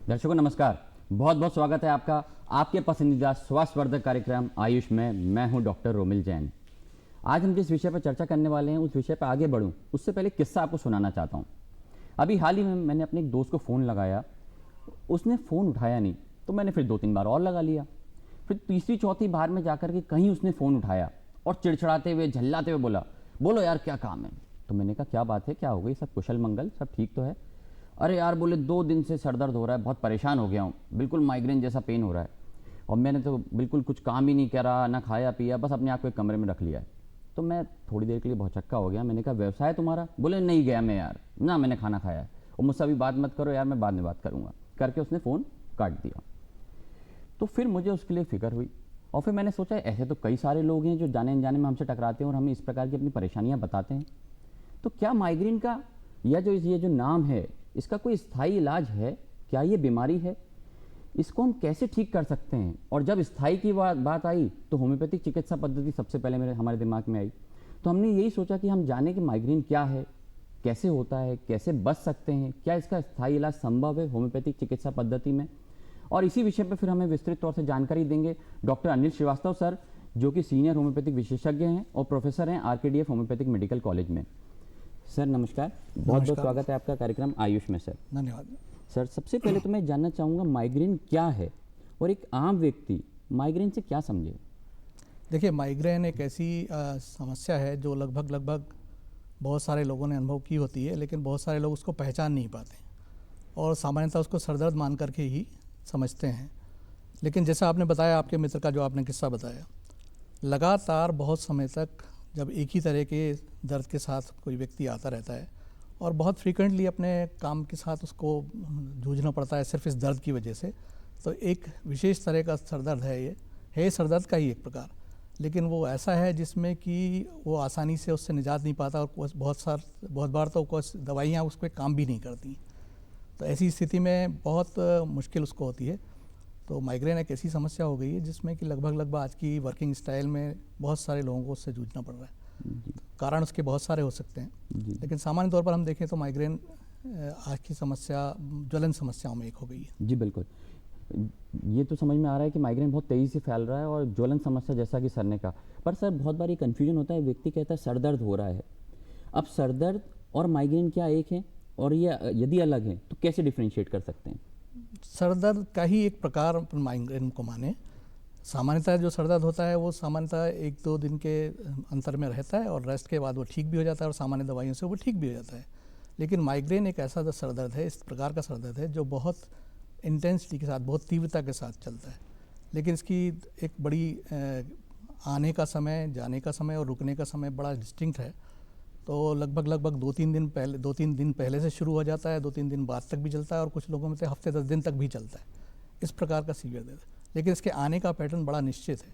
दर्शकों नमस्कार। बहुत बहुत स्वागत है आपका आपके पसंदीदा स्वास्थ्यवर्धक कार्यक्रम आयुष में। मैं हूं डॉक्टर रोमिल जैन। आज हम जिस विषय पर चर्चा करने वाले हैं उस विषय पर आगे बढ़ूं उससे पहले किस्सा आपको सुनाना चाहता हूं। अभी हाल ही में मैंने अपने एक दोस्त को फ़ोन लगाया, उसने फ़ोन उठाया नहीं, तो मैंने फिर 2-3 बार और लगा लिया। फिर तीसरी चौथी बार में जाकर के कहीं उसने फ़ोन उठाया और चिड़चिड़ाते हुए झल्लाते हुए बोला, बोलो यार क्या काम है। तो मैंने कहा क्या बात है, क्या हो गई, सब कुशल मंगल, सब ठीक तो है। अरे यार बोले 2 दिन से सर दर्द हो रहा है, बहुत परेशान हो गया हूँ, बिल्कुल माइग्रेन जैसा पेन हो रहा है और मैंने तो बिल्कुल कुछ काम ही नहीं करा, ना खाया पिया, बस अपने आप को एक कमरे में रख लिया है। तो मैं थोड़ी देर के लिए बहुत चक्का हो गया। मैंने कहा व्यवसाय तुम्हारा? बोले नहीं गया मैं यार, ना मैंने खाना खाया है और मुझसे अभी बात मत करो यार, मैं बाद में बात करूँगा करके उसने फ़ोन काट दिया। तो फिर मुझे उसके लिए फ़िक्र हुई और फिर मैंने सोचा ऐसे तो कई सारे लोग हैं जो जाने अनजाने में हमसे टकराते हैं और हमें इस प्रकार की अपनी परेशानियाँ बताते हैं। तो क्या माइग्रेन का या ये जो नाम है इसका कोई स्थायी इलाज है? क्या ये बीमारी है? इसको हम कैसे ठीक कर सकते हैं? और जब स्थायी की बात आई तो होम्योपैथिक चिकित्सा पद्धति सबसे पहले हमारे दिमाग में आई। तो हमने यही सोचा कि हम जाने कि माइग्रेन क्या है, कैसे होता है, कैसे बच सकते हैं, क्या इसका स्थायी इलाज संभव है होम्योपैथिक चिकित्सा पद्धति में। और इसी विषय पर फिर हमें विस्तृत तौर से जानकारी देंगे डॉक्टर अनिल श्रीवास्तव सर, जो कि सीनियर होम्योपैथिक विशेषज्ञ हैं और प्रोफेसर हैं आरकेडीएफ होम्योपैथिक मेडिकल कॉलेज में। सर नमस्कार, बहुत बहुत स्वागत है आपका कार्यक्रम आयुष में। सर धन्यवाद। सर सबसे पहले तो मैं जानना चाहूँगा माइग्रेन क्या है और एक आम व्यक्ति माइग्रेन से क्या समझे। देखिए, माइग्रेन एक ऐसी समस्या है जो लगभग बहुत सारे लोगों ने अनुभव की होती है, लेकिन बहुत सारे लोग उसको पहचान नहीं पाते और सामान्यतः उसको सरदर्द मान करके ही समझते हैं। लेकिन जैसा आपने बताया, आपके मित्र का जो आपने किस्सा बताया, लगातार बहुत समय तक जब एक ही तरह के दर्द के साथ कोई व्यक्ति आता रहता है और बहुत फ्रीक्वेंटली अपने काम के साथ उसको जूझना पड़ता है सिर्फ इस दर्द की वजह से, तो एक विशेष तरह का सरदर्द है। ये है सरदर्द का ही एक प्रकार, लेकिन वो ऐसा है जिसमें कि वो आसानी से उससे निजात नहीं पाता और बहुत बार तो दवाइयाँ उस पर काम भी नहीं करती। तो ऐसी स्थिति में बहुत मुश्किल उसको होती है। तो माइग्रेन एक ऐसी समस्या हो गई है जिसमें कि लगभग आज की वर्किंग स्टाइल में बहुत सारे लोगों को उससे जूझना पड़ रहा है। कारण उसके बहुत सारे हो सकते हैं, लेकिन सामान्य तौर पर हम देखें तो माइग्रेन आज की समस्या ज्वलन समस्याओं में एक हो गई है। जी बिल्कुल, ये तो समझ में आ रहा है कि माइग्रेन बहुत तेज़ी से फैल रहा है और ज्वलन समस्या जैसा कि सर ने कहा। पर सर बहुत बार ये कन्फ्यूजन होता है, व्यक्ति कहता है सर दर्द हो रहा है। अब सर दर्द और माइग्रेन क्या एक है, और ये यदि अलग है तो कैसे डिफ्रेंशिएट कर सकते हैं? सर दर्द का ही एक प्रकार माइग्रेन को माने। सामान्यतः जो सर दर्द होता है वो सामान्यतः 1-2 दिन के अंतर में रहता है और रेस्ट के बाद वो ठीक भी हो जाता है और सामान्य दवाइयों से वो ठीक भी हो जाता है। लेकिन माइग्रेन एक ऐसा सर दर्द है, इस प्रकार का सर दर्द है जो बहुत इंटेंसिटी के साथ, बहुत तीव्रता के साथ चलता है। लेकिन इसकी एक बड़ी आने का समय, जाने का समय और रुकने का समय बड़ा डिस्टिंक्ट है। तो लगभग 2-3 दिन पहले से शुरू हो जाता है, 2-3 दिन बाद तक भी चलता है और कुछ लोगों में से हफ्ते 10 दिन तक भी चलता है। इस प्रकार का सीवियर दर्द है। लेकिन इसके आने का पैटर्न बड़ा निश्चित है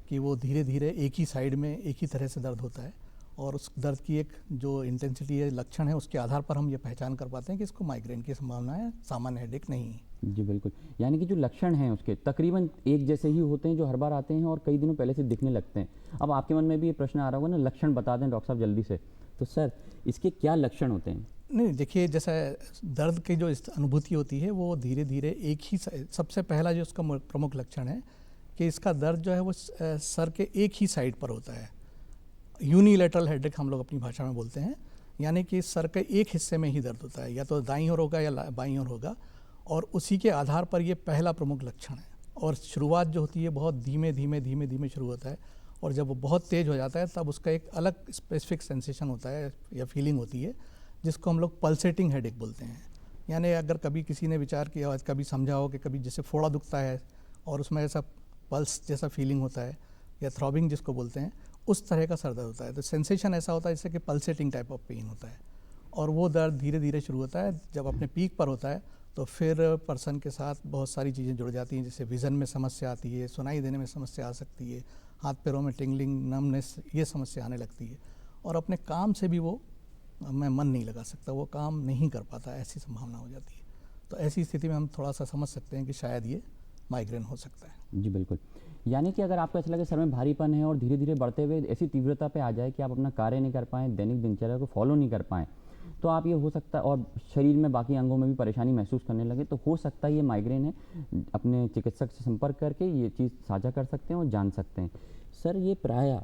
कि वो धीरे धीरे एक ही साइड में एक ही तरह से दर्द होता है और उस दर्द की एक जो इंटेंसिटी है, लक्षण है, उसके आधार पर हम ये पहचान कर पाते हैं कि इसको माइग्रेन की संभावना है, सामान्य हेडेक नहीं है। जी बिल्कुल, यानी कि जो लक्षण हैं उसके तकरीबन एक जैसे ही होते हैं जो हर बार आते हैं और कई दिनों पहले से दिखने लगते हैं। अब आपके मन में भी ये प्रश्न आ रहा होगा ना, लक्षण बता दें डॉक्टर साहब जल्दी से। तो सर इसके क्या लक्षण होते हैं? नहीं, देखिए, जैसा दर्द की जो अनुभूति होती है वो धीरे धीरे एक ही, सबसे पहला जो उसका प्रमुख लक्षण है कि इसका दर्द जो है वो सर के एक ही साइड पर होता है। यूनिलैटरल हेडेक हम लोग अपनी भाषा में बोलते हैं, यानी कि सर के एक हिस्से में ही दर्द होता है, या तो दाईं ओर होगा या बाईं ओर होगा, और उसी के आधार पर ये पहला प्रमुख लक्षण है। और शुरुआत जो होती है बहुत धीमे धीमे शुरू होता है और जब वो बहुत तेज़ हो जाता है तब उसका एक अलग स्पेसिफिक सेंसेशन होता है या फीलिंग होती है, जिसको हम लोग पल्सेटिंग हेडेक बोलते हैं। यानी अगर कभी किसी ने विचार किया, कभी समझा हो कि कभी जैसे फोड़ा दुखता है और उसमें ऐसा पल्स जैसा फीलिंग होता है या थ्रॉबिंग जिसको बोलते हैं, उस तरह का सर दर्द होता है। तो सेंसेशन ऐसा होता है जैसे कि पल्सेटिंग टाइप ऑफ पेन होता है और वो दर्द धीरे धीरे शुरू होता है। जब अपने पीक पर होता है तो फिर पर्सन के साथ बहुत सारी चीज़ें जुड़ जाती हैं, जैसे विज़न में समस्या आती है, सुनाई देने में समस्या आ सकती है, हाथ पैरों में टिंगलिंग, नमनेस, ये समस्या आने लगती है और अपने काम से भी वो मैं मन नहीं लगा सकता, वो काम नहीं कर पाता, ऐसी संभावना हो जाती है। तो ऐसी स्थिति में हम थोड़ा सा समझ सकते हैं कि शायद ये माइग्रेन हो सकता है। जी बिल्कुल, यानी कि अगर आपको ऐसा लगे सर में भारीपन है और धीरे धीरे बढ़ते हुए ऐसी तीव्रता पे आ जाए कि आप अपना कार्य नहीं कर पाएँ, दैनिक दिनचर्या को फॉलो नहीं कर पाएँ, तो आप ये हो सकता है, और शरीर में बाकी अंगों में भी परेशानी महसूस करने लगे, तो हो सकता है ये माइग्रेन है। अपने चिकित्सक से संपर्क करके ये चीज़ साझा कर सकते हैं और जान सकते हैं। सर, ये प्रायः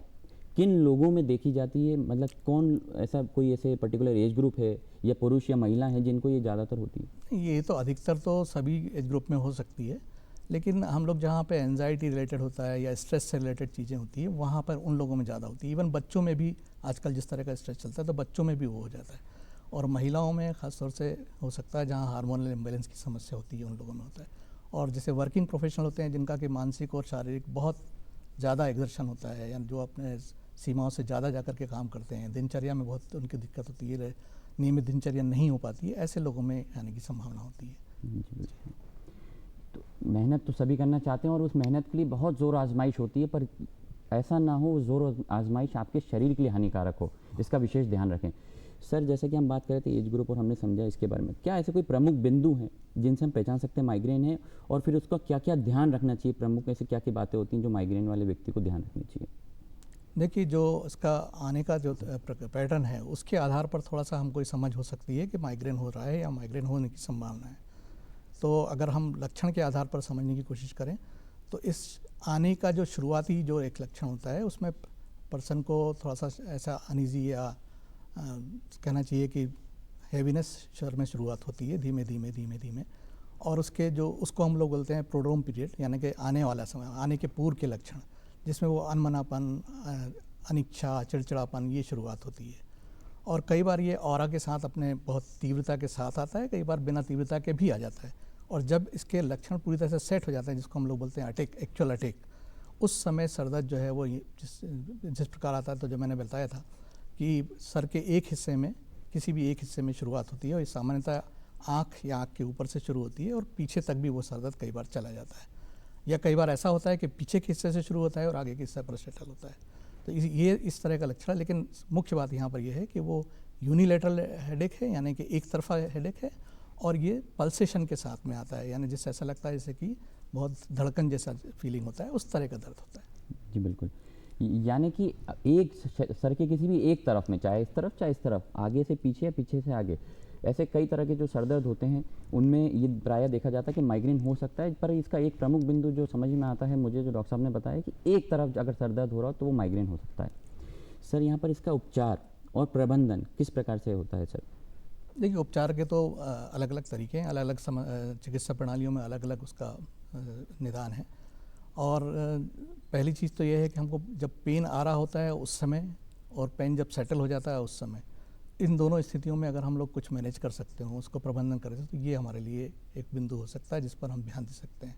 किन लोगों में देखी जाती है? मतलब कौन ऐसा, कोई ऐसे पर्टिकुलर एज ग्रुप है या पुरुष या महिला है जिनको ये ज़्यादातर होती है? ये तो अधिकतर तो सभी एज ग्रुप में हो सकती है, लेकिन हम लोग जहाँ पे एंजाइटी रिलेटेड होता है या स्ट्रेस से रिलेटेड चीज़ें होती है, वहाँ पर उन लोगों में ज़्यादा होती है। इवन बच्चों में भी आजकल जिस तरह का स्ट्रेस चलता है, तो बच्चों में भी वो हो जाता है। और महिलाओं में ख़ासतौर से हो सकता है, जहाँ हार्मोनल इम्बेलेंस की समस्या होती है, उन लोगों में होता है। और जैसे वर्किंग प्रोफेशनल होते हैं, जिनका कि मानसिक और शारीरिक बहुत ज़्यादा एक्सर्शन होता है, या जो अपने सीमाओं से ज़्यादा जा कर के काम करते हैं, दिनचर्या में बहुत उनकी दिक्कत होती है, नियमित दिनचर्या नहीं हो पाती है, ऐसे लोगों में आने की संभावना होती है। जी, बिल्कुल। तो मेहनत तो सभी करना चाहते हैं और उस मेहनत के लिए बहुत ज़ोर आजमाइश होती है, पर ऐसा ना हो वो ज़ोर आजमाइश आपके शरीर के लिए हानिकारक हो, इसका विशेष ध्यान रखें। सर, जैसे कि हम बात कर रहे थे एज ग्रुप और हमने समझा इसके बारे में, क्या ऐसे कोई प्रमुख बिंदु हैं जिनसे हम पहचान सकते हैं माइग्रेन है, और फिर उसका क्या क्या ध्यान रखना चाहिए? प्रमुख ऐसे क्या क्या बातें होती हैं जो माइग्रेन वाले व्यक्ति को ध्यान रखनी चाहिए? देखिए, जो इसका आने का जो पैटर्न है, उसके आधार पर थोड़ा सा हमको ये समझ हो सकती है कि माइग्रेन हो रहा है या माइग्रेन होने की संभावना है। तो अगर हम लक्षण के आधार पर समझने की कोशिश करें, तो इस आने का जो शुरुआती जो एक लक्षण होता है, उसमें पर्सन को थोड़ा सा ऐसा अनईजी या कहना चाहिए कि हैवीनेस शरीर में शुरुआत होती है, धीमे धीमे धीमे धीमे। और उसके जो उसको हम लोग बोलते हैं प्रोड्रोम पीरियड, यानी कि आने वाला समय, आने के पूर्व के लक्षण, जिसमें वो अनमनापन, अनिच्छा, चिड़चिड़ापन, ये शुरुआत होती है। और कई बार ये ऑरा के साथ अपने बहुत तीव्रता के साथ आता है, कई बार बिना तीव्रता के भी आ जाता है। और जब इसके लक्षण पूरी तरह से सेट हो जाते हैं, जिसको हम लोग बोलते हैं अटैक, एक्चुअल अटैक, उस समय सर दर्द जो है वो जिस प्रकार आता है, तो जो मैंने बताया था कि सर के एक हिस्से में, किसी भी एक हिस्से में शुरुआत होती है, और ये सामान्यतः आँख या आँख के ऊपर से शुरू होती है, और पीछे तक भी वो सर दर्द कई बार चला जाता है। या कई बार ऐसा होता है कि पीछे के हिस्से से शुरू होता है और आगे के हिस्से पर सेटल होता है। तो ये इस तरह का लक्षण है। लेकिन मुख्य बात यहाँ पर यह है कि वो यूनिलेटरल हेडेक है, यानी कि एक तरफा हेडेक है, और ये पल्सेशन के साथ में आता है, यानी जिससे ऐसा लगता है जैसे कि बहुत धड़कन जैसा फीलिंग होता है, उस तरह का दर्द होता है। जी, बिल्कुल। यानी कि एक सर के किसी भी एक तरफ में, चाहे इस तरफ चाहे इस तरफ, आगे से पीछे या पीछे से आगे, ऐसे कई तरह के जो सर दर्द होते हैं, उनमें ये प्रायः देखा जाता है कि माइग्रेन हो सकता है। पर इसका एक प्रमुख बिंदु जो समझ में आता है मुझे, जो डॉक्टर साहब ने बताया कि एक तरफ अगर सर दर्द हो रहा हो तो वो माइग्रेन हो सकता है। सर, यहाँ पर इसका उपचार और प्रबंधन किस प्रकार से होता है सर? देखिए, उपचार के तो अलग अलग तरीके हैं, अलग अलग चिकित्सा प्रणालियों में अलग अलग उसका निदान है। और पहली चीज़ तो यह है कि हमको जब पेन आ रहा होता है उस समय, और पेन जब सेटल हो जाता है उस समय, इन दोनों स्थितियों में अगर हम लोग कुछ मैनेज कर सकते हो, उसको प्रबंधन करें, तो ये हमारे लिए एक बिंदु हो सकता है जिस पर हम ध्यान दे सकते हैं।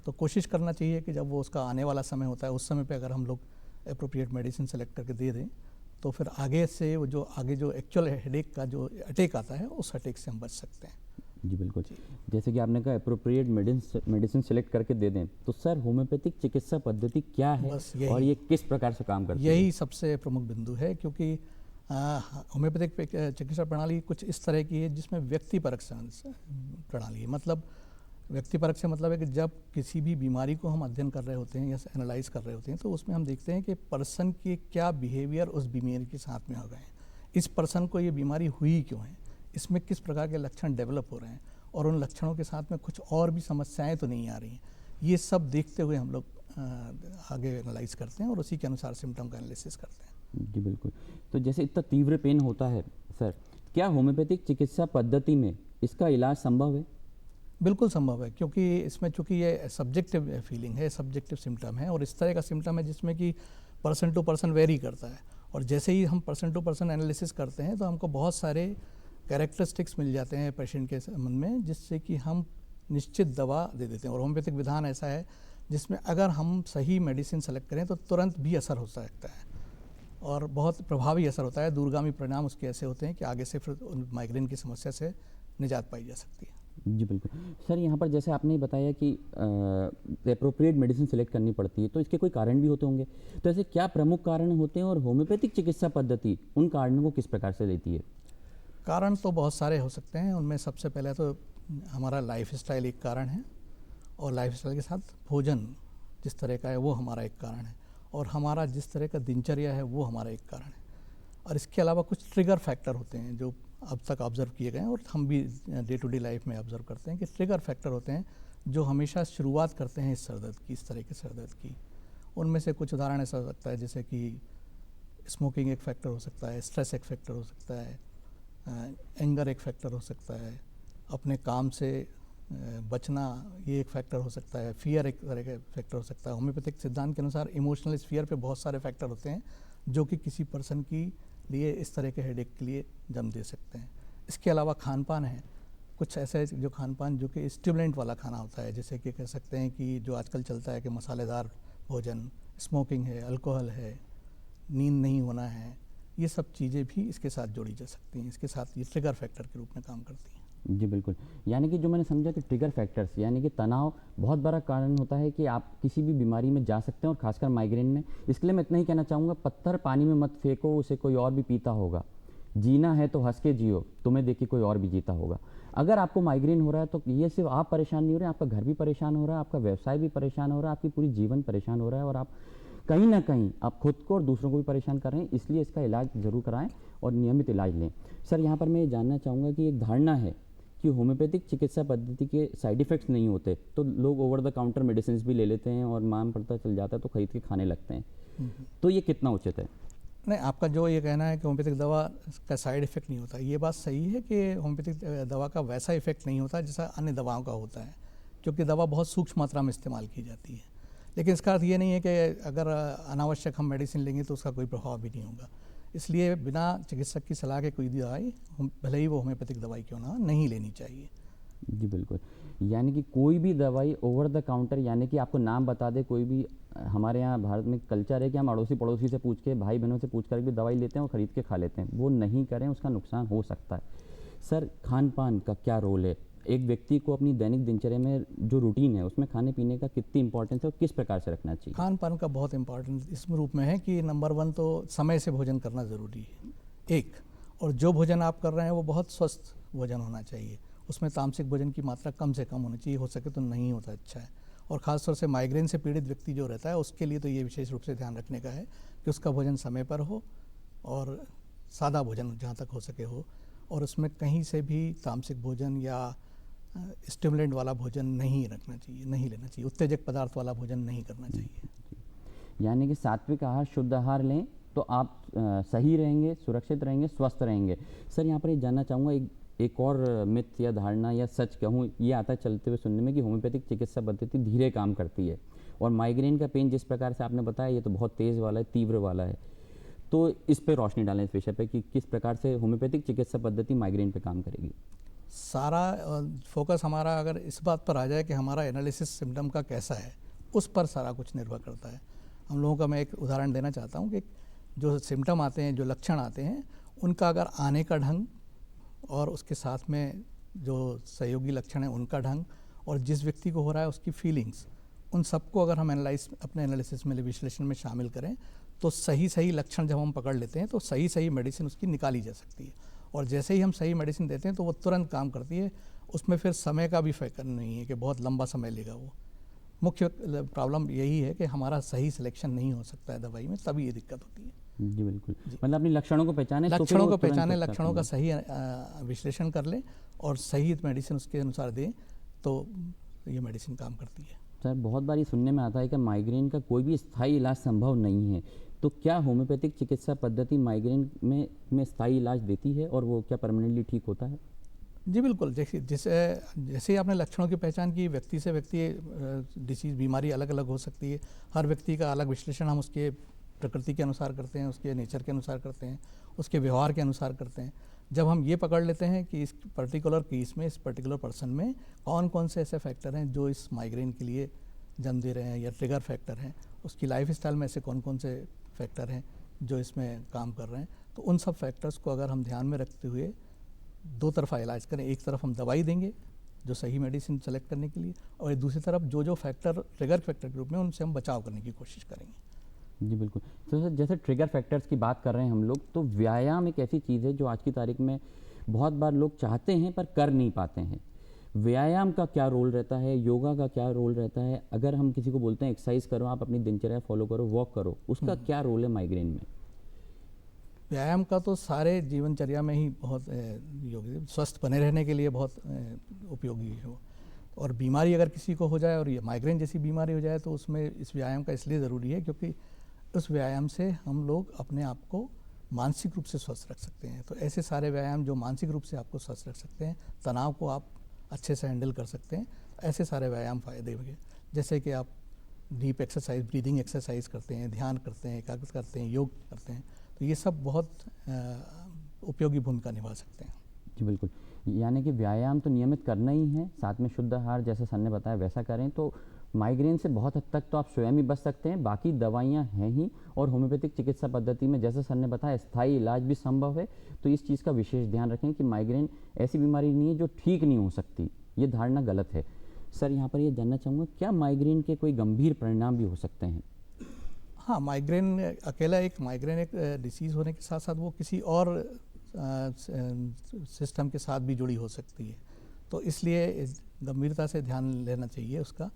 तो कोशिश करना चाहिए कि जब वो उसका आने वाला समय होता है, उस समय पे अगर हम लोग एप्रोप्रिएट मेडिसिन सेलेक्ट करके दे दें, तो फिर आगे से वो जो आगे जो एक्चुअल हेडेक का जो अटैक आता है, उस अटैक से हम बच सकते हैं। जी, बिल्कुल। जैसे कि आपने कहा एप्रोप्रिएट मेडिसिन सेलेक्ट करके दे दें, तो सर होम्योपैथिक चिकित्सा पद्धति क्या है और ये किस प्रकार से काम करती है? यही सबसे प्रमुख बिंदु है, क्योंकि होम्योपैथिक चिकित्सा प्रणाली कुछ इस तरह की है जिसमें व्यक्तिपरक प्रणाली है। मतलब व्यक्तिपरक से मतलब है कि जब किसी भी बीमारी को हम अध्ययन कर रहे होते हैं या एनालाइज कर रहे होते हैं, तो उसमें हम देखते हैं कि पर्सन के क्या बिहेवियर उस बीमारी के साथ में हो गए हैं, इस पर्सन को ये बीमारी हुई क्यों है, इसमें किस प्रकार के लक्षण डेवलप हो रहे हैं, और उन लक्षणों के साथ में कुछ और भी समस्याएं तो नहीं आ रही हैं। ये सब देखते हुए हम लोग आगे एनालाइज करते हैं और उसी के अनुसार सिम्टम का एनालिसिस करते हैं। जी, बिल्कुल। तो जैसे इतना तीव्र पेन होता है सर, क्या होम्योपैथिक चिकित्सा पद्धति में इसका इलाज संभव है? बिल्कुल संभव है, क्योंकि इसमें चूंकि ये सब्जेक्टिव फीलिंग है, सब्जेक्टिव सिम्टम है, और इस तरह का सिम्टम है जिसमें कि पर्सन टू पर्सन वेरी करता है। और जैसे ही हम पर्सन टू पर्सन एनालिसिस करते हैं, तो हमको बहुत सारे कैरेक्टरिस्टिक्स मिल जाते हैं पेशेंट के संबंध में, जिससे कि हम निश्चित दवा दे देते हैं। और होम्योपैथिक विधान ऐसा है जिसमें अगर हम सही मेडिसिन सेलेक्ट करें तो तुरंत भी असर हो सकता है, और बहुत प्रभावी असर होता है। दूरगामी परिणाम उसके ऐसे होते हैं कि आगे से फिर माइग्रेन की समस्या से निजात पाई जा सकती है। जी, बिल्कुल। सर, यहाँ पर जैसे आपने बताया कि एप्रोप्रिएट मेडिसिन सेलेक्ट करनी पड़ती है, तो इसके कोई कारण भी होते होंगे। तो ऐसे क्या प्रमुख कारण होते हैं और होम्योपैथिक चिकित्सा पद्धति उन कारणों को किस प्रकार से लेती है? कारण तो बहुत सारे हो सकते हैं। उनमें सबसे पहले तो हमारा लाइफस्टाइल एक कारण है, और लाइफस्टाइल के साथ भोजन जिस तरह का है वो हमारा एक कारण है, और हमारा जिस तरह का दिनचर्या है वो हमारा एक कारण है। और इसके अलावा कुछ ट्रिगर फैक्टर होते हैं जो अब तक ऑब्जर्व किए गए हैं और हम भी डे टू डे लाइफ में ऑब्जर्व करते हैं कि ट्रिगर फैक्टर होते हैं जो हमेशा शुरुआत करते हैं इस सरदर्द की, इस तरह के सरदर्द की। उनमें से कुछ उदाहरण ऐसा हो सकता है जैसे कि स्मोकिंग एक फैक्टर हो सकता है, स्ट्रेस एक फैक्टर हो सकता है, एंगर एक फैक्टर हो सकता है, अपने काम से बचना ये एक फैक्टर हो सकता है, फियर एक तरह का फैक्टर हो सकता है। होम्योपैथिक सिद्धांत के अनुसार इमोशनल स्फीयर पे बहुत सारे फैक्टर होते हैं जो कि किसी पर्सन की लिए इस तरह के हेडेक के लिए जन्म दे सकते हैं। इसके अलावा खान पान है, कुछ ऐसे जो खान पान जो कि स्टिमुलेंट वाला खाना होता है, जैसे कि कह सकते हैं कि जो आजकल चलता है कि मसालेदार भोजन, स्मोकिंग है, अल्कोहल है, नींद नहीं होना है, ये सब चीज़ें भी इसके साथ जोड़ी जा सकती हैं। इसके साथ ये ट्रिगर फैक्टर के रूप में काम करती हैं। जी बिल्कुल। यानी कि जो मैंने समझा कि ट्रिगर फैक्टर्स यानी कि तनाव बहुत बड़ा कारण होता है कि आप किसी भी बीमारी में जा सकते हैं और खासकर माइग्रेन में। इसके लिए मैं इतना ही कहना चाहूँगा, पत्थर पानी में मत फेंको, उसे कोई और भी पीता होगा। जीना है तो हंस के जियो, तुम्हें देख के कोई और भी जीता होगा। अगर आपको माइग्रेन हो रहा है तो ये सिर्फ आप परेशान नहीं हो रहे, आपका घर भी परेशान हो रहा है, आपका व्यवसाय भी परेशान हो रहा है, आपकी पूरी जीवन परेशान हो रहा है और आप कहीं ना कहीं आप खुद को और दूसरों को भी परेशान कर रहे हैं। इसलिए इसका इलाज ज़रूर कराएं और नियमित इलाज लें। सर, यहाँ पर मैं ये जानना चाहूँगा कि एक धारणा है कि होम्योपैथिक चिकित्सा पद्धति के साइड इफ़ेक्ट्स नहीं होते, तो लोग ओवर द काउंटर मेडिसिन भी ले लेते हैं और माम पता चल जाता है तो खरीद के खाने लगते हैं। तो ये कितना उचित है? नहीं, आपका जो ये कहना है कि होम्योपैथिक दवा का साइड इफ़ेक्ट नहीं होता, ये बात सही है कि होम्योपैथिक दवा का वैसा इफ़ेक्ट नहीं होता जैसा अन्य दवाओं का होता है, क्योंकि दवा बहुत सूक्ष्म मात्रा में इस्तेमाल की जाती है। लेकिन इसका अर्थ ये नहीं है कि अगर अनावश्यक हम मेडिसिन लेंगे तो उसका कोई प्रभाव भी नहीं होगा। इसलिए बिना चिकित्सक की सलाह के कोई दवाई, भले ही वो होम्योपैथिक दवाई क्यों ना, नहीं लेनी चाहिए। जी बिल्कुल। यानी कि कोई भी दवाई ओवर द काउंटर, यानी कि आपको नाम बता दे कोई भी, हमारे यहाँ भारत में कल्चर है कि हम अड़ोसी पड़ोसी से पूछ के, भाई बहनों से पूछ कर भी दवाई लेते हैं और ख़रीद के खा लेते हैं। वो नहीं करें, उसका नुकसान हो सकता है। सर, खान पान का क्या रोल है? एक व्यक्ति को अपनी दैनिक दिनचर्या में जो रूटीन है उसमें खाने पीने का कितनी इंपॉर्टेंस है और किस प्रकार से रखना चाहिए? खान पान का बहुत इंपॉर्टेंस इस रूप में है कि नंबर 1 तो समय से भोजन करना ज़रूरी है, एक। और जो भोजन आप कर रहे हैं वो बहुत स्वस्थ भोजन होना चाहिए, उसमें तामसिक भोजन की मात्रा कम से कम होनी चाहिए, हो सके तो नहीं होता अच्छा है। और ख़ासतौर से माइग्रेन से पीड़ित व्यक्ति जो रहता है उसके लिए तो ये विशेष रूप से ध्यान रखने का है कि उसका भोजन समय पर हो और सादा भोजन जहाँ तक हो सके हो, और उसमें कहीं से भी तामसिक भोजन या स्टिमुलेंट वाला भोजन नहीं रखना चाहिए, नहीं लेना चाहिए, उत्तेजक पदार्थ वाला भोजन नहीं करना चाहिए। यानी कि सात्विक आहार, शुद्ध आहार लें तो आप सही रहेंगे, सुरक्षित रहेंगे, स्वस्थ रहेंगे। सर, यहाँ पर ये जानना चाहूँगा, एक और मिथ या धारणा या सच कहूँ, ये आता है चलते हुए सुनने में कि होम्योपैथिक चिकित्सा पद्धति धीरे काम करती है और माइग्रेन का पेन जिस प्रकार से आपने बताया ये तो बहुत तेज़ वाला है, तीव्र वाला है। तो इस पे रोशनी डालें, इस विषय पे कि किस प्रकार से होम्योपैथिक चिकित्सा पद्धति माइग्रेन पे काम करेगी। सारा फोकस हमारा अगर इस बात पर आ जाए कि हमारा एनालिसिस सिम्टम का कैसा है, उस पर सारा कुछ निर्भर करता है। हम लोगों का मैं एक उदाहरण देना चाहता हूँ कि जो सिम्टम आते हैं, जो लक्षण आते हैं, उनका अगर आने का ढंग और उसके साथ में जो सहयोगी लक्षण है उनका ढंग और जिस व्यक्ति को हो रहा है उसकी फीलिंग्स, उन सबको अगर हम अपने एनालिसिस में, विश्लेषण में शामिल करें तो सही लक्षण जब हम पकड़ लेते हैं तो सही मेडिसिन उसकी निकाली जा सकती है। और जैसे ही हम सही मेडिसिन देते हैं तो वो तुरंत काम करती है, उसमें फिर समय का भी फैक्टर नहीं है कि बहुत लंबा समय लेगा। वो मुख्य प्रॉब्लम यही है कि हमारा सही सिलेक्शन नहीं हो सकता है दवाई में, तभी ये दिक्कत होती है। जी बिल्कुल। मतलब अपने लक्षणों को पहचाने, लक्षणों को पहचाने, लक्षणों का सही विश्लेषण कर लें और सही मेडिसिन उसके अनुसार दें तो ये मेडिसिन काम करती है। सर, बहुत बार ये सुनने में आता है कि माइग्रेन का कोई भी स्थायी इलाज संभव नहीं है, तो क्या होम्योपैथिक चिकित्सा पद्धति माइग्रेन में स्थायी इलाज देती है और वो क्या परमानेंटली ठीक होता है? जी बिल्कुल। जैसे ही आपने लक्षणों की पहचान की, व्यक्ति से व्यक्ति डिसीज़, बीमारी अलग अलग हो सकती है, हर व्यक्ति का अलग विश्लेषण हम उसके प्रकृति के अनुसार करते हैं, उसके नेचर के अनुसार करते हैं, उसके व्यवहार के अनुसार करते हैं। जब हम ये पकड़ लेते हैं कि इस पर्टिकुलर केस में, इस पर्टिकुलर पर्सन में कौन कौन से ऐसे फैक्टर हैं जो इस माइग्रेन के लिए जन्म दे रहे हैं या ट्रिगर फैक्टर हैं, उसकी लाइफस्टाइल में ऐसे कौन कौन से फैक्टर हैं जो इसमें काम कर रहे हैं, तो उन सब फैक्टर्स को अगर हम ध्यान में रखते हुए दो तरफा इलाज करें, एक तरफ हम दवाई देंगे जो सही मेडिसिन सेलेक्ट करने के लिए, और दूसरी तरफ जो फैक्टर ट्रिगर फैक्टर के रूप में उनसे हम बचाव करने की कोशिश करेंगे। जी बिल्कुल। तो सर, जैसे ट्रिगर फैक्टर्स की बात कर रहे हैं हम लोग, तो व्यायाम एक ऐसी चीज़ है जो आज की तारीख में बहुत बार लोग चाहते हैं पर कर नहीं पाते हैं। व्यायाम का क्या रोल रहता है, योगा का क्या रोल रहता है? अगर हम किसी को बोलते हैं एक्सरसाइज करो, आप अपनी दिनचर्या फॉलो करो, वॉक करो, उसका क्या रोल है माइग्रेन में? व्यायाम का तो सारे जीवनचर्या में ही बहुत योगी, स्वस्थ बने रहने के लिए बहुत उपयोगी है वो। और बीमारी अगर किसी को हो जाए और ये माइग्रेन जैसी बीमारी हो जाए तो उसमें इस व्यायाम का इसलिए ज़रूरी है क्योंकि उस व्यायाम से हम लोग अपने आप को मानसिक रूप से स्वस्थ रख सकते हैं। तो ऐसे सारे व्यायाम जो मानसिक रूप से आपको स्वस्थ रख सकते हैं, तनाव को आप अच्छे से हैंडल कर सकते हैं, ऐसे सारे व्यायाम फ़ायदे होंगे। जैसे कि आप डीप एक्सरसाइज, ब्रीदिंग एक्सरसाइज करते हैं, ध्यान करते हैं, एकाग्रता करते हैं, योग करते हैं, तो ये सब बहुत उपयोगी भूमिका निभा सकते हैं। जी बिल्कुल, यानी कि व्यायाम तो नियमित करना ही है, साथ में शुद्ध आहार जैसा सर ने बताया वैसा करें तो माइग्रेन से बहुत हद तक तो आप स्वयं ही बच सकते हैं। बाकी दवाइयाँ हैं ही, और होम्योपैथिक चिकित्सा पद्धति में जैसा सर ने बताया स्थायी इलाज भी संभव है। तो इस चीज़ का विशेष ध्यान रखें कि माइग्रेन ऐसी बीमारी नहीं है जो ठीक नहीं हो सकती, ये धारणा गलत है। सर यहाँ पर ये जानना चाहूँगा, क्या माइग्रेन के कोई गंभीर परिणाम भी हो सकते हैं? हाँ, माइग्रेन अकेला एक माइग्रेन एक डिसीज़ होने के साथ साथ वो किसी और सिस्टम के साथ भी जुड़ी हो सकती है। तो इसलिए गंभीरता से ध्यान लेना चाहिए उसका,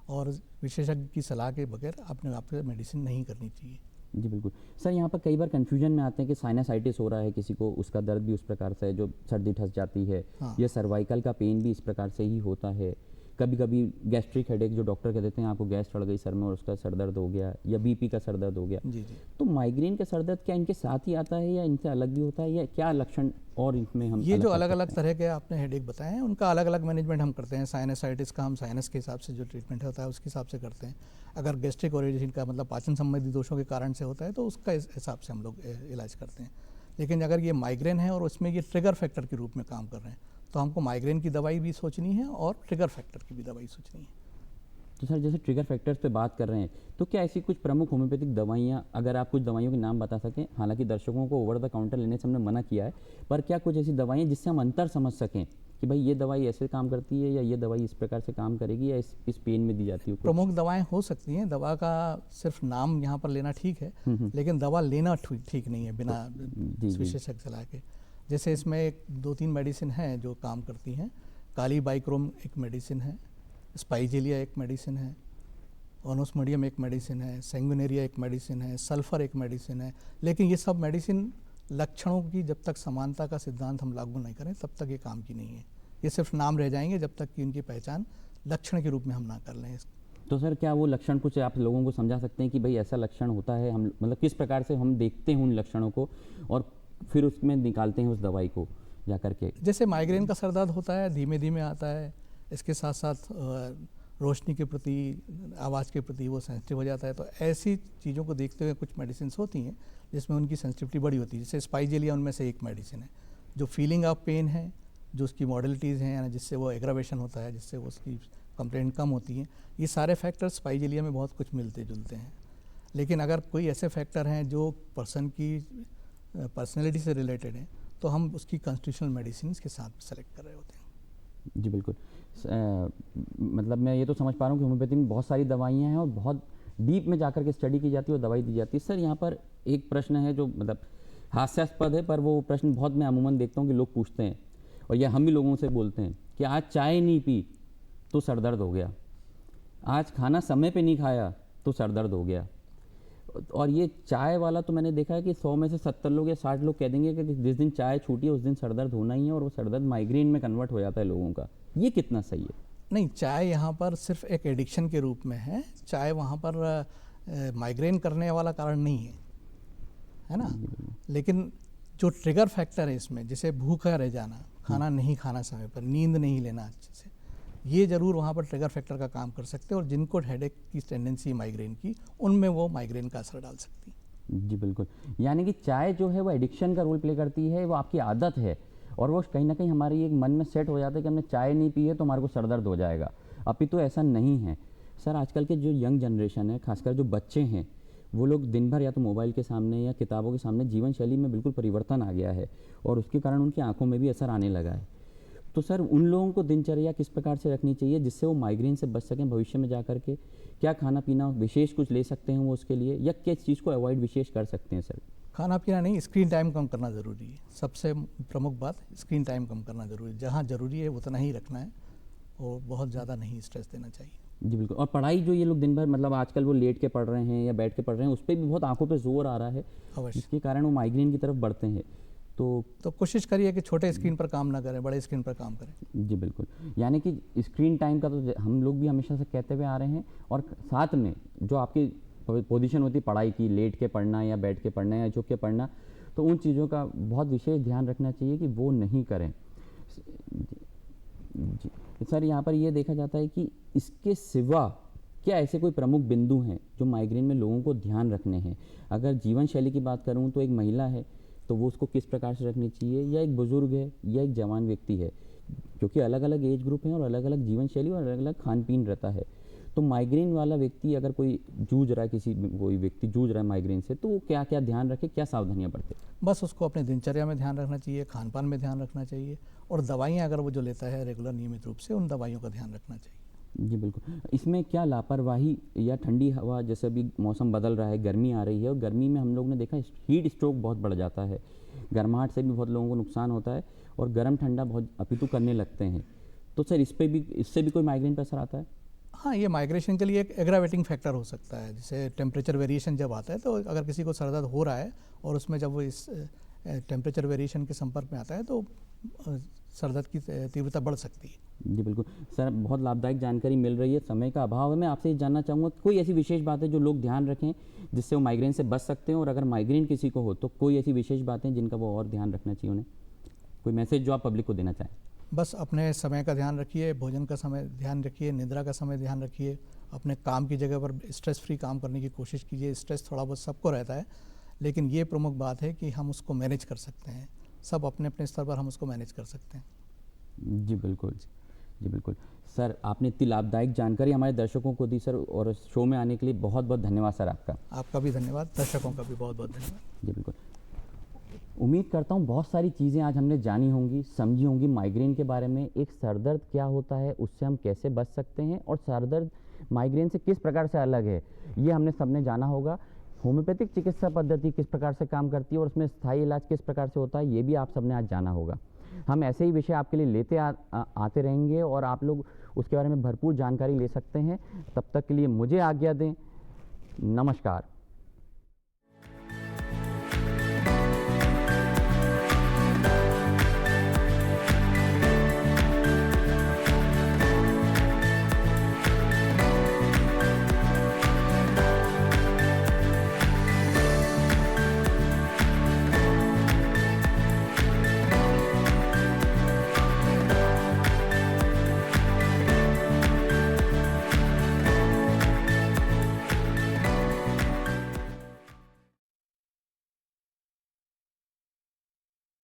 और विशेषज्ञ की सलाह के बगैर अपने आप से मेडिसिन नहीं करनी चाहिए। जी बिल्कुल। सर यहाँ पर कई बार कन्फ्यूजन में आते हैं कि साइनसाइटिस हो रहा है किसी को, उसका दर्द भी उस प्रकार से है जो सर्दी ठस जाती है, हाँ। या सर्वाइकल का पेन भी इस प्रकार से ही होता है। कभी कभी गैस्ट्रिक हेडेक जो डॉक्टर कह देते हैं आपको गैस चढ़ गई सर में और उसका सर दर्द हो गया, या बीपी का सर दर्द हो गया। जी जी। तो माइग्रेन का सर दर्द क्या इनके साथ ही आता है या इनसे अलग भी होता है, या क्या लक्षण और इनमें हम ये जो कर अलग अलग सकते हैं? तरह के आपने हेडेक बताए हैं उनका अलग अलग मैनेजमेंट हम करते हैं। साइनसाइटिस का हम साइनस के हिसाब से जो ट्रीटमेंट होता है उसके हिसाब से करते हैं। अगर गैस्ट्रिक ओरिजिन का मतलब पाचन संबंधी दोषों के कारण से होता है तो उसका इस हिसाब से हम लोग इलाज करते हैं। लेकिन अगर ये माइग्रेन है और उसमें ये ट्रिगर फैक्टर के रूप में काम कर रहे हैं तो हमको माइग्रेन की दवाई भी सोचनी है और ट्रिगर फैक्टर की भी दवाई सोचनी है। तो सर जैसे ट्रिगर फैक्टर्स पे बात कर रहे हैं, तो क्या ऐसी कुछ प्रमुख होम्योपैथिक दवाइयाँ, अगर आप कुछ दवाइयों के नाम बता सकें, हालांकि दर्शकों को ओवर द काउंटर लेने से हमने मना किया है, पर क्या कुछ ऐसी दवाइयाँ जिससे हम अंतर समझ सकें कि भाई ये दवाई ऐसे काम करती है या ये दवाई इस प्रकार से काम करेगी या इस पेन में दी जाती है? प्रमुख दवाएं हो सकती हैं, दवा का सिर्फ नाम यहाँ पर लेना ठीक है, लेकिन दवा लेना ठीक नहीं है बिना विशेषज्ञ सलाह के। जैसे इसमें 2-3 मेडिसिन हैं जो काम करती हैं। काली बाइक्रोम एक मेडिसिन है, स्पाइजेलिया एक मेडिसिन है, ओनोस्मोडियम एक मेडिसिन है, सेंगुनेरिया एक मेडिसिन है, सल्फर एक मेडिसिन है। लेकिन ये सब मेडिसिन लक्षणों की जब तक समानता का सिद्धांत हम लागू नहीं करें तब तक ये काम की नहीं है। ये सिर्फ नाम रह जाएंगे जब तक कि उनकी पहचान लक्षण के रूप में हम ना कर लें। तो सर क्या वो लक्षण कुछ आप लोगों को समझा सकते हैं कि भाई ऐसा लक्षण होता है, हम मतलब किस प्रकार से हम देखते हैं उन लक्षणों को और फिर उसमें निकालते हैं उस दवाई को जा करके? जैसे माइग्रेन का सर दर्द होता है, धीमे धीमे आता है, इसके साथ साथ रोशनी के प्रति, आवाज़ के प्रति वो सेंसिटिव हो जाता है। तो ऐसी चीज़ों को देखते हुए कुछ मेडिसिन होती हैं जिसमें उनकी सेंसिटिविटी बड़ी होती है। जैसे स्पाइजेलिया उनमें से एक मेडिसिन है जो फीलिंग ऑफ पेन है, जो उसकी मॉडलिटीज़ हैं, यानी जिससे वो एग्रावेशन होता है, जिससे वो उसकी कंप्लेंट कम होती हैं। ये सारे फैक्टर्स स्पाइजेलिया में बहुत कुछ मिलते जुलते हैं। लेकिन अगर कोई ऐसे फैक्टर हैं जो पर्सन की पर्सनैलिटी से रिलेटेड हैं तो हम उसकी कॉन्स्टिट्यूशनल मेडिसिन के साथ सेलेक्ट कर रहे होते हैं। जी बिल्कुल। मतलब मैं ये तो समझ पा रहा हूँ कि होम्योपैथी में बहुत सारी दवाइयाँ हैं और बहुत डीप में जाकर के स्टडी की जाती है और दवाई दी जाती है। सर यहाँ पर एक प्रश्न है जो मतलब हास्यास्पद है, पर वो प्रश्न बहुत मैं अमूमन देखता हूँ कि लोग पूछते हैं, और यह हम भी लोगों से बोलते हैं कि आज चाय नहीं पी तो सर दर्द हो गया, आज खाना समय पे नहीं खाया तो सर दर्द हो गया। और ये चाय वाला तो मैंने देखा है कि 100 में से 70 लोग या 60 लोग कह देंगे कि जिस दिन चाय छूटी है उस दिन सर दर्द होना ही है, और वो सर दर्द माइग्रेन में कन्वर्ट हो जाता है लोगों का। ये कितना सही है? नहीं, चाय यहाँ पर सिर्फ एक एडिक्शन के रूप में है। चाय वहाँ पर माइग्रेन करने वाला कारण नहीं है ना। लेकिन जो ट्रिगर फैक्टर है इसमें, जैसे भूखा रह जाना, खाना नहीं खाना समय पर, नींद नहीं लेना अच्छे से, ये ज़रूर वहाँ पर ट्रिगर फैक्टर का काम कर सकते हैं, और जिनको हेडेक की टेंडेंसी माइग्रेन की, उनमें वो माइग्रेन का असर डाल सकती है। जी बिल्कुल। यानी कि चाय जो है वो एडिक्शन का रोल प्ले करती है, वो आपकी आदत है, और वो कहीं ना कहीं हमारे एक मन में सेट हो जाता है कि हमने चाय नहीं पी है तो हमारे को सर दर्द हो जाएगा। अपितु तो ऐसा नहीं है। सर आजकल के जो यंग जनरेशन है, खासकर जो बच्चे हैं, वो लोग दिन भर या तो मोबाइल के सामने या किताबों के सामने, जीवन शैली में बिल्कुल परिवर्तन आ गया है और उसके कारण उनकी आंखों में भी असर आने लगा है। तो सर उन लोगों को दिनचर्या किस प्रकार से रखनी चाहिए जिससे वो माइग्रेन से बच सकें भविष्य में जा कर के? क्या खाना पीना विशेष कुछ ले सकते हैं वो उसके लिए, या किस चीज़ को अवॉइड विशेष कर सकते हैं सर? खाना पीना नहीं, स्क्रीन टाइम कम करना ज़रूरी है। सबसे प्रमुख बात, स्क्रीन टाइम कम करना ज़रूरी है। जहाँ ज़रूरी है उतना ही रखना है और बहुत ज़्यादा नहीं स्ट्रेस देना चाहिए। जी बिल्कुल। और पढ़ाई जो ये लोग दिन भर मतलब आजकल वो लेट के पढ़ रहे हैं या बैठ के पढ़ रहे हैं, उस पे भी बहुत आंखों पे जोर आ रहा है, अवश्य। जिसके कारण वो माइग्रेन की तरफ बढ़ते हैं। तो कोशिश करिए कि छोटे स्क्रीन पर काम ना करें, बड़े स्क्रीन पर काम करें। जी बिल्कुल। यानी कि स्क्रीन टाइम का तो हम लोग भी हमेशा से कहते हुए आ रहे हैं, और साथ में जो आपकी पोजीशन होती है पढ़ाई की, लेट के पढ़ना या बैठ के पढ़ना या झुक के पढ़ना, तो उन चीज़ों का बहुत विशेष ध्यान रखना चाहिए कि वो नहीं करें। जी सर, यहाँ पर ये देखा जाता है कि इसके सिवा क्या ऐसे कोई प्रमुख बिंदु हैं जो माइग्रेन में लोगों को ध्यान रखने हैं? अगर जीवन शैली की बात करूँ तो एक महिला है तो वो उसको किस प्रकार से रखनी चाहिए, या एक बुजुर्ग है या एक जवान व्यक्ति है, क्योंकि अलग अलग एज ग्रुप हैं और अलग अलग जीवन शैली और अलग अलग खान पीन रहता है। तो माइग्रेन वाला व्यक्ति अगर कोई जूझ रहा है, कोई व्यक्ति जूझ रहा है माइग्रेन से, तो वो क्या क्या ध्यान रखे, क्या सावधानियां बरते? बस उसको अपने दिनचर्या में ध्यान रखना चाहिए, खान पान में ध्यान रखना चाहिए, और दवाइयाँ अगर वो जो लेता है रेगुलर नियमित रूप से, उन दवाइयों का ध्यान रखना चाहिए। जी बिल्कुल। इसमें क्या लापरवाही या ठंडी हवा, जैसे अभी मौसम बदल रहा है, गर्मी आ रही है, और गर्मी में हम लोग ने देखा हीट स्ट्रोक बहुत बढ़ जाता है, गर्माहट से भी बहुत लोगों को नुकसान होता है, और गर्म ठंडा बहुत अपितु करने लगते हैं। तो सर इससे भी कोई माइग्रेन पर असर आता है? हाँ, ये माइग्रेशन के लिए एक एग्रावेटिंग फैक्टर हो सकता है। जैसे टेम्परेचर वेरिएशन जब आता है, तो अगर किसी को सर दर्द हो रहा है और उसमें जब वो इस टेम्परेचर वेरिएशन के संपर्क में आता है, तो सर दर्द की तीव्रता बढ़ सकती है। जी बिल्कुल। सर, बहुत लाभदायक जानकारी मिल रही है। समय का अभाव है, मैं आपसे ये जानना चाहूँगा कोई ऐसी विशेष बातें जो लोग ध्यान रखें जिससे वो माइग्रेन से बच सकते हैं, और अगर माइग्रेन किसी को हो तो कोई ऐसी विशेष बातें जिनका वो और ध्यान रखना चाहिए उन्हें? कोई मैसेज जो आप पब्लिक को देना चाहें? बस अपने समय का ध्यान रखिए, भोजन का समय ध्यान रखिए, निद्रा का समय ध्यान रखिए, अपने काम की जगह पर स्ट्रेस फ्री काम करने की कोशिश कीजिए। स्ट्रेस थोड़ा बहुत सबको रहता है, लेकिन ये प्रमुख बात है कि हम उसको मैनेज कर सकते हैं। सब अपने अपने स्तर पर हम उसको मैनेज कर सकते हैं। जी बिल्कुल। जी बिल्कुल। सर, आपने इतनी लाभदायक जानकारी हमारे दर्शकों को दी सर, और शो में आने के लिए बहुत बहुत धन्यवाद सर आपका। आपका भी धन्यवाद, दर्शकों का भी बहुत बहुत धन्यवाद। जी बिल्कुल। उम्मीद करता हूँ बहुत सारी चीज़ें आज हमने जानी होंगी, समझी होंगी माइग्रेन के बारे में। एक सरदर्द क्या होता है, उससे हम कैसे बच सकते हैं, और सरदर्द माइग्रेन से किस प्रकार से अलग है, ये हमने सबने जाना होगा। होम्योपैथिक चिकित्सा पद्धति किस प्रकार से काम करती है और उसमें स्थायी इलाज किस प्रकार से होता है, ये भी आप सबने आज जाना होगा। हम ऐसे ही विषय आपके लिए लेते आते रहेंगे, और आप लोग उसके बारे में भरपूर जानकारी ले सकते हैं। तब तक के लिए मुझे आज्ञा दें। नमस्कार।